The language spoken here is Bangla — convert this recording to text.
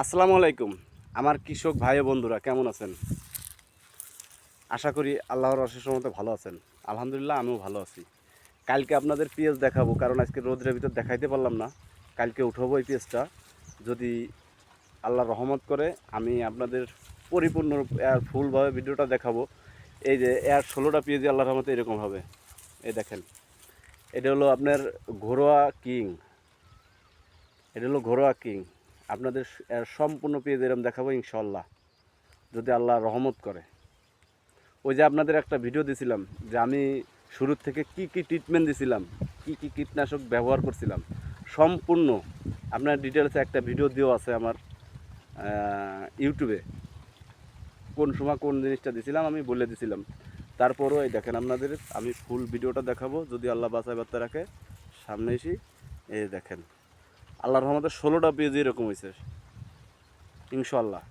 আসসালামু আলাইকুম আমার কৃষক ভাই ও বন্ধুরা কেমন আছেন? আশা করি আল্লাহর অশেষ রহমতে ভালো আছেন। আলহামদুলিল্লাহ আমিও ভালো আছি। কালকে আপনাদের পেঁয়াজ দেখাবো, কারণ আজকে রোদের ভিতর দেখাইতে পারলাম না। কালকে উঠাবো এই পেঁয়াজটা, যদি আল্লাহ রহমত করে আমি আপনাদের পরিপূর্ণ ফুলভাবে ভিডিওটা দেখাবো। এই যে 16টা পেঁয়াজি আল্লাহর রহমতে এরকম হবে। এই দেখেন, এটা হলো আপনার ঘরোয়া কিং, আপনাদের সম্পূর্ণ পেঁয়াজ এরকম দেখাবো ইনশাল্লাহ, যদি আল্লাহ রহমত করে। ওই যে আপনাদের একটা ভিডিও দিছিলাম যে আমি শুরুর থেকে কি কি ট্রিটমেন্ট দিছিলাম, কি কি কীটনাশক ব্যবহার করছিলাম, সম্পূর্ণ আপনার ডিটেলসে একটা ভিডিও দেওয়া আছে আমার ইউটিউবে। কোন সময় কোন জিনিসটা দিছিলাম আমি বলে দিছিলাম। তারপরও এই দেখেন, আপনাদের আমি ফুল ভিডিওটা দেখাবো যদি আল্লাহ বাঁচায় বার্তা রাখে। সামনে এসে এই দেখেন, আল্লাহর রহমতে 16টা পেজ এরকম হয়েছে ইনশাল্লাহ।